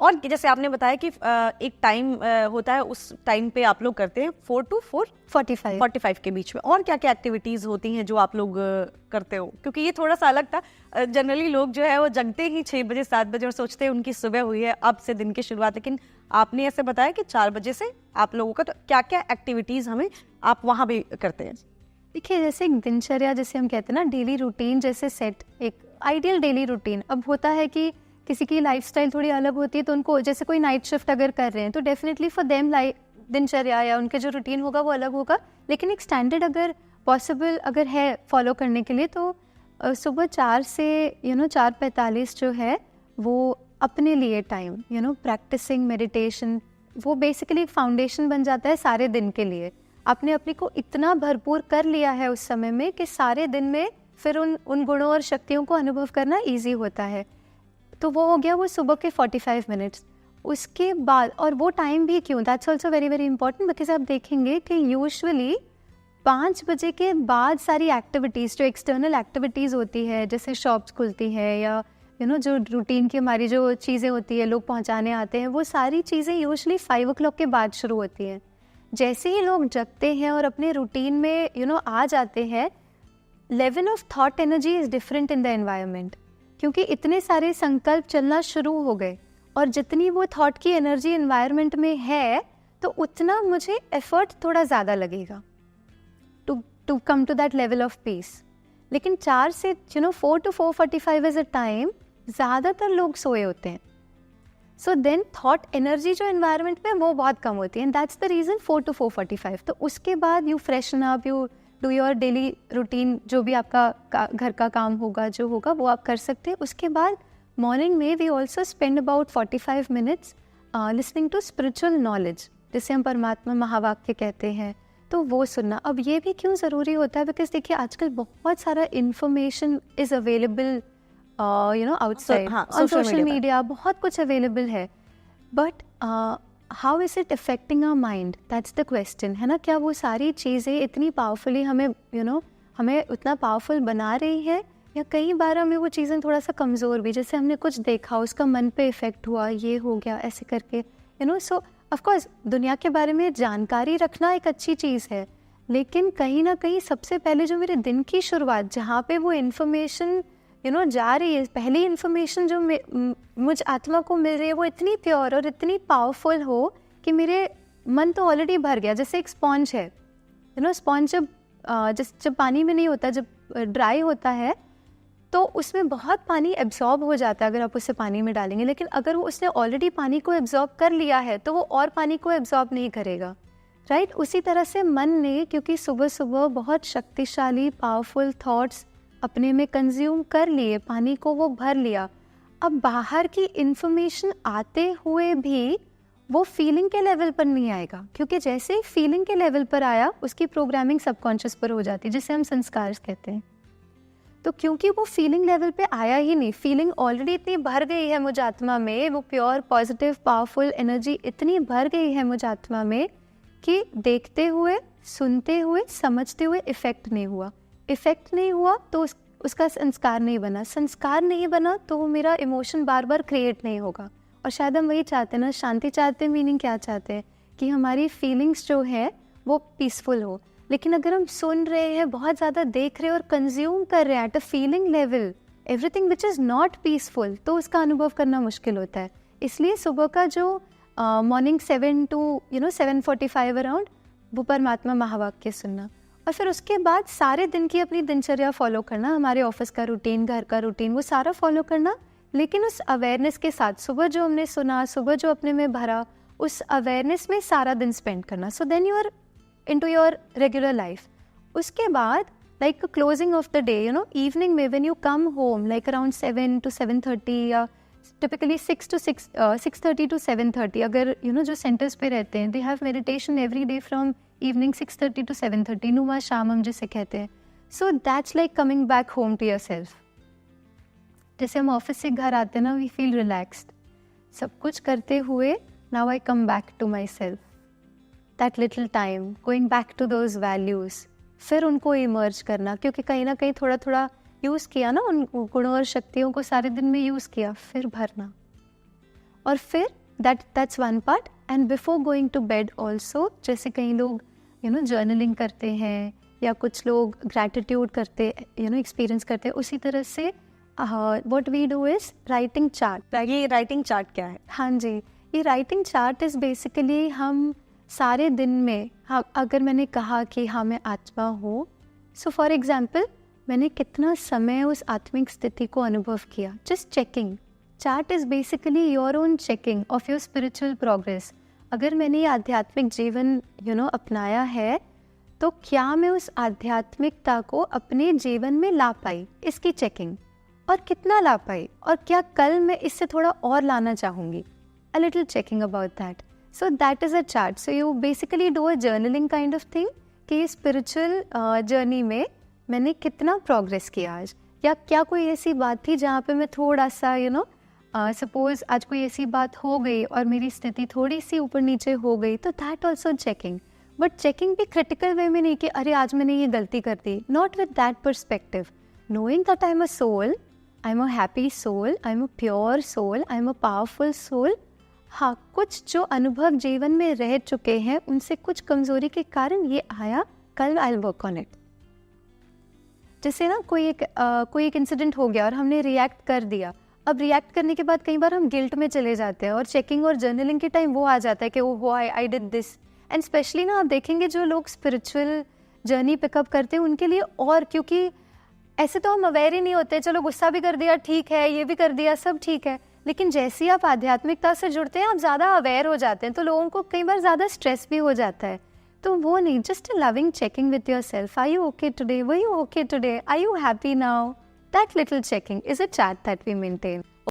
और जैसे आपने बताया कि एक टाइम होता है, उस टाइम पे आप लोग करते हैं 4 to 4:45 के बीच में। और क्या क्या एक्टिविटीज होती हैं जो आप लोग करते हो? क्योंकि ये थोड़ा सा अलग था। जनरली लोग जो है वो जगते ही 6 बजे 7 बजे और सोचते हैं उनकी सुबह हुई है, अब से दिन की शुरुआत। लेकिन आपने ऐसे बताया कि 4 बजे से आप लोगों का, तो क्या क्या एक्टिविटीज हमें आप वहाँ भी करते हैं? देखिए, जैसे एक दिनचर्या जैसे हम कहते हैं ना, डेली रूटीन जैसे सेट, एक आइडियल डेली रूटीन। अब होता है कि किसी की लाइफस्टाइल थोड़ी अलग होती है, तो उनको जैसे कोई नाइट शिफ्ट अगर कर रहे हैं तो डेफिनेटली फॉर देम दिनचर्या या उनके जो रूटीन होगा वो अलग होगा। लेकिन एक स्टैंडर्ड अगर पॉसिबल अगर है फॉलो करने के लिए, तो सुबह 4 से 4:45 जो है वो अपने लिए टाइम, प्रैक्टिसिंग मेडिटेशन, वो बेसिकली एक फाउंडेशन बन जाता है सारे दिन के लिए। आपने अपने को इतना भरपूर कर लिया है उस समय में कि सारे दिन में फिर उन गुणों और शक्तियों को अनुभव करना ईजी होता है। तो वो हो गया वो सुबह के 45 मिनट्स। उसके बाद, और वो टाइम भी क्यों, that's also very very important, because आप देखेंगे कि यूजुअली 5 बजे के बाद सारी एक्टिविटीज़, जो एक्सटर्नल एक्टिविटीज़ होती है, जैसे शॉप्स खुलती है या जो रूटीन की हमारी जो चीज़ें होती है, लोग पहुंचाने आते हैं, वो सारी चीज़ें यूजुअली 5 o'clock के बाद शुरू होती हैं। जैसे ही लोग जगते हैं और अपने रूटीन में आ जाते हैं, level of thought energy is different in the environment, क्योंकि इतने सारे संकल्प चलना शुरू हो गए, और जितनी वो थॉट की एनर्जी एनवायरनमेंट में है, तो उतना मुझे एफर्ट थोड़ा ज़्यादा लगेगा to come to that level of peace. लेकिन 4 से 4 to 4:45 इज अ टाइम, ज़्यादातर लोग सोए होते हैं। सो देन थॉट एनर्जी जो एनवायरनमेंट में वो बहुत कम होती है, and that's the reason 4 to 4:45। तो उसके बाद you freshen up, you do your daily routine, जो भी आपका घर का काम होगा, जो होगा वो आप कर सकते हैं। उसके बाद मॉर्निंग में we also spend about 45 minutes listening to spiritual knowledge, जिसे हम परमात्मा महावाक्य कहते हैं, तो वो सुनना। अब ये भी क्यों ज़रूरी होता है, बिकॉज देखिए आजकल बहुत सारा information is available outside, on social media बहुत कुछ अवेलेबल है, but how is it affecting our mind, that's the question, है ना। क्या वो सारी चीज़ें इतनी पावरफुली हमें हमें उतना पावरफुल बना रही है, या कई बार हमें वो चीज़ें थोड़ा सा कमज़ोर भी, जैसे हमने कुछ देखा उसका मन पे इफ़ेक्ट हुआ, ये हो गया ऐसे करके, सो ऑफकोर्स दुनिया के बारे में जानकारी रखना एक अच्छी चीज़ है, लेकिन कहीं ना कहीं सबसे पहले जो मेरे दिन की शुरुआत, जहाँ पे वो इन्फॉर्मेशन जा रही है, पहली इन्फॉर्मेशन जो मुझ आत्मा को मिल रही है, वो इतनी प्योर और इतनी पावरफुल हो कि मेरे मन तो ऑलरेडी भर गया। जैसे एक स्पॉन्ज है, स्पॉन्ज जब पानी में नहीं होता, जब ड्राई होता है, तो उसमें बहुत पानी एब्जॉर्ब हो जाता है अगर आप उसे पानी में डालेंगे। लेकिन अगर वो उसने ऑलरेडी पानी को एब्जॉर्ब कर लिया है, तो वो और पानी को एब्जॉर्ब नहीं करेगा, राइट। उसी तरह से मन ने, क्योंकि सुबह सुबह बहुत शक्तिशाली पावरफुल थॉट्स अपने में कंज्यूम कर लिए, पानी को वो भर लिया, अब बाहर की इंफॉर्मेशन आते हुए भी वो फीलिंग के लेवल पर नहीं आएगा, क्योंकि जैसे ही फीलिंग के लेवल पर आया, उसकी प्रोग्रामिंग सबकॉन्शियस पर हो जाती है, जिसे हम संस्कार कहते हैं। तो क्योंकि वो फीलिंग लेवल पे आया ही नहीं, फीलिंग ऑलरेडी इतनी भर गई है मुझ आत्मा में, वो प्योर पॉजिटिव पावरफुल एनर्जी इतनी भर गई है मुझ आत्मा में कि देखते हुए, सुनते हुए, समझते हुए इफेक्ट नहीं हुआ। इफेक्ट नहीं हुआ तो उसका संस्कार नहीं बना, संस्कार नहीं बना तो वो मेरा इमोशन बार बार क्रिएट नहीं होगा। और शायद हम वही चाहते हैं ना, शांति चाहते हैं, मीनिंग क्या चाहते हैं कि हमारी फीलिंग्स जो है वो पीसफुल हो। लेकिन अगर हम सुन रहे हैं, बहुत ज़्यादा देख रहे हैं और कंज्यूम कर रहे हैं at a feeling level everything which is not peaceful, तो उसका अनुभव करना मुश्किल होता है। इसलिए सुबह का जो मॉर्निंग 7 to 7:45 अराउंड, वो परमात्मा महावाक्य सुनना, और फिर उसके बाद सारे दिन की अपनी दिनचर्या फॉलो करना, हमारे ऑफिस का रूटीन, घर का रूटीन, वो सारा फॉलो करना, लेकिन उस अवेयरनेस के साथ, सुबह जो हमने सुना, सुबह जो अपने में भरा, उस अवेयरनेस में सारा दिन स्पेंड करना। So then you are into your regular life. उसके बाद like closing of the day, evening में when you come home like around 7 to 7:30 या typically 6:30 to 7:30, अगर जो सेंटर्स पे रहते हैं, they have meditation every day from evening 6:30 to 7:30, नुमा शामम जिसे कहते हैं। So that's like coming back home to yourself. जैसे हम ऑफिस से घर आते हैं ना, we feel relaxed, सब कुछ करते हुए now I come back to myself. That little time, going back to those values, फिर उनको इमर्ज करना, क्योंकि कहीं ना कहीं थोड़ा थोड़ा यूज़ किया ना, उन गुणों और शक्तियों को सारे दिन में यूज़ किया, फिर भरना। और फिर that's one part. And before going to bed also, जैसे कई लोग जर्नलिंग करते हैं या कुछ लोग ग्रैटिट्यूड करते एक्सपीरियंस करते हैं, उसी तरह से what we do is writing chart. ये राइटिंग चार्ट क्या है? हाँ जी, ये राइटिंग चार्ट इज़ बेसिकली हम सारे दिन में, हाँ, अगर मैंने कहा कि हाँ मैं आत्मा हूँ, सो फॉर एग्जाम्पल मैंने कितना समय उस आत्मिक स्थिति को अनुभव किया. Just checking. Chart is basically your own checking of your spiritual progress. अगर मैंने ये आध्यात्मिक जीवन अपनाया है, तो क्या मैं उस आध्यात्मिकता को अपने जीवन में ला पाई, इसकी चेकिंग. और कितना ला पाई, और क्या कल मैं इससे थोड़ा और लाना चाहूँगी. A little checking about that. So that is a chart. So you basically do a journaling kind of thing कि स्पिरिचुअल जर्नी में मैंने कितना प्रोग्रेस किया आज, या क्या कोई ऐसी बात थी जहाँ पे मैं थोड़ा सा सपोज आज कोई ऐसी बात हो गई और मेरी स्थिति थोड़ी सी ऊपर नीचे हो गई, तो that also checking. But checking भी क्रिटिकल वे में नहीं कि अरे आज मैंने ये गलती कर दी. Not with that perspective. Knowing that I am a soul, I am a happy soul, I am a pure soul, I am a powerful soul. हाँ, कुछ जो अनुभव जीवन में रह चुके हैं उनसे कुछ कमजोरी के कारण ये आया, कल I will work on it. जैसे ना कोई एक इंसिडेंट हो गया और हमने रिएक्ट कर दिया. अब रिएक्ट करने के बाद कई बार हम गिल्ट में चले जाते हैं, और चेकिंग और जर्नलिंग के टाइम वो आ जाता है कि ओहो I did this. And specially ना आप देखेंगे जो लोग स्पिरिचुअल जर्नी पिकअप करते हैं उनके लिए, और क्योंकि ऐसे तो हम अवेयर ही नहीं होते, चलो गुस्सा भी कर दिया ठीक है, ये भी कर दिया सब ठीक है, लेकिन जैसे ही आप आध्यात्मिकता से जुड़ते हैं आप ज़्यादा अवेयर हो जाते हैं, तो लोगों को कई बार ज़्यादा स्ट्रेस भी हो जाता है. तो वो नहीं, just a loving checking with yourself. Are you okay today? Were you okay today? Are you happy now? That little checking is a chat that we maintain.